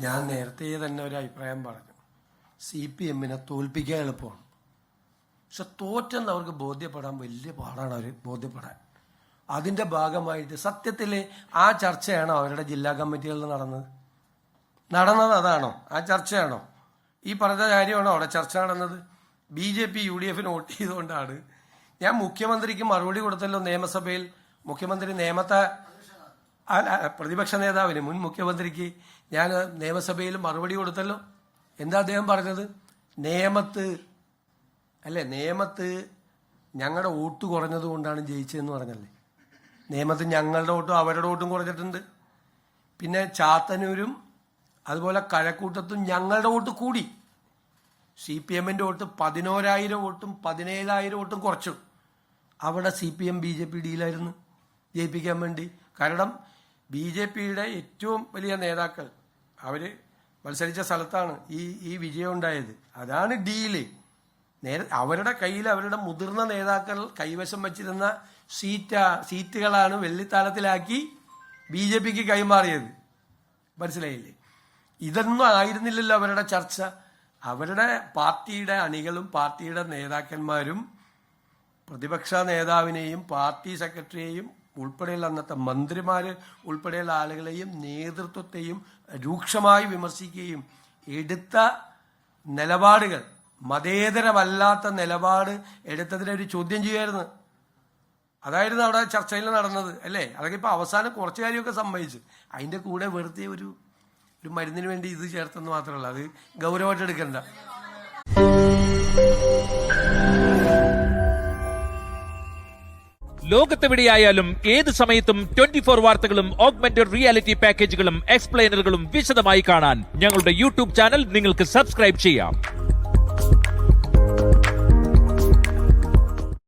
ഞാൻ നേരത്തെ തന്നെ ഒരു അഭിപ്രായം പറഞ്ഞു. CPM-നെ തോൽപ്പിക്കാൻ എളുപ്പമാണ്, പക്ഷെ തോറ്റെന്ന് അവർക്ക് ബോധ്യപ്പെടാൻ വലിയ പാടാണ്. അവർ ബോധ്യപ്പെടാൻ അതിൻ്റെ ഭാഗമായിട്ട് സത്യത്തിൽ ആ ചർച്ചയാണോ അവരുടെ ജില്ലാ കമ്മിറ്റികളിൽ നടന്നത്? അതാണോ ആ ചർച്ചയാണോ? ഈ പറഞ്ഞ കാര്യമാണോ അവിടെ ചർച്ച നടന്നത്? BJP UDF-ന് വോട്ട് ചെയ്തുകൊണ്ടാണ്. ഞാൻ മുഖ്യമന്ത്രിക്ക് മറുപടി കൊടുത്തല്ലോ നിയമസഭയിൽ. മുഖ്യമന്ത്രി പ്രതിപക്ഷ നേതാവിന്, മുൻ മുഖ്യമന്ത്രിക്ക് ഞാൻ നിയമസഭയിൽ മറുപടി കൊടുത്തല്ലോ. എന്താ അദ്ദേഹം പറഞ്ഞത്? നിയമത്ത് ഞങ്ങളുടെ വോട്ട് കുറഞ്ഞത് കൊണ്ടാണ് ജയിച്ചതെന്ന് പറഞ്ഞല്ലേ. നിയമത്ത് ഞങ്ങളുടെ വോട്ടും അവരുടെ വോട്ടും കുറഞ്ഞിട്ടുണ്ട്. പിന്നെ ചാത്തന്നൂരും അതുപോലെ കഴക്കൂട്ടത്തും ഞങ്ങളുടെ വോട്ട് കൂടി. CPM-ന്റെ വോട്ട് 11,000 വോട്ടും 17,000 വോട്ടും കുറച്ചു. അവിടെ CPM BJP ഡീലായിരുന്നു ജയിപ്പിക്കാൻ വേണ്ടി. കാരണം BJP-യുടെ ഏറ്റവും വലിയ നേതാക്കൾ അവർ മത്സരിച്ച സ്ഥലത്താണ് ഈ വിജയം ഉണ്ടായത്. അതാണ് ഡീല്. അവരുടെ കയ്യിൽ അവരുടെ മുതിർന്ന നേതാക്കൾ കൈവശം വച്ചിരുന്ന സീറ്റുകളാണ് വെള്ളിത്താളത്തിലാക്കി BJP-ക്ക് കൈമാറിയത്. മനസ്സിലായില്ലേ? ഇതൊന്നും ആയിരുന്നില്ലല്ലോ അവരുടെ ചർച്ച. അവരുടെ പാർട്ടിയുടെ അണികളും പാർട്ടിയുടെ നേതാക്കന്മാരും പ്രതിപക്ഷ നേതാവിനെയും പാർട്ടി സെക്രട്ടറിയെയും ഉൾപ്പെടെയുള്ള അന്നത്തെ മന്ത്രിമാർ ഉൾപ്പെടെയുള്ള ആളുകളെയും നേതൃത്വത്തെയും രൂക്ഷമായി വിമർശിക്കുകയും എടുത്ത നിലപാടുകൾ മതേതരമല്ലാത്ത നിലപാട് എടുത്തതിനൊരു ചോദ്യം ചെയ്യുമായിരുന്നു. അതായിരുന്നു അവിടെ ചർച്ചയിൽ നടന്നത് അല്ലേ? അതൊക്കെ ഇപ്പൊ അവസാനം കുറച്ച് കാര്യമൊക്കെ സമ്മതിച്ചു. അതിന്റെ കൂടെ വെറുതെ ഒരു മരുന്നിന് വേണ്ടി ഇത് ചേർത്തെന്ന് മാത്രമല്ല, അത് ഗൗരവമായിട്ട് എടുക്കണ്ട. ലോകത്തെവിടെയായാലും ഏത് സമയത്തും 24 വാർത്തകളും ഓഗ്മെന്റഡ് റിയാലിറ്റി പാക്കേജുകളും എക്സ്പ്ലെയിനറുകളും വിശദമായി കാണാൻ ഞങ്ങളുടെ YouTube ചാനൽ നിങ്ങൾക്ക് സബ്സ്ക്രൈബ് ചെയ്യാം.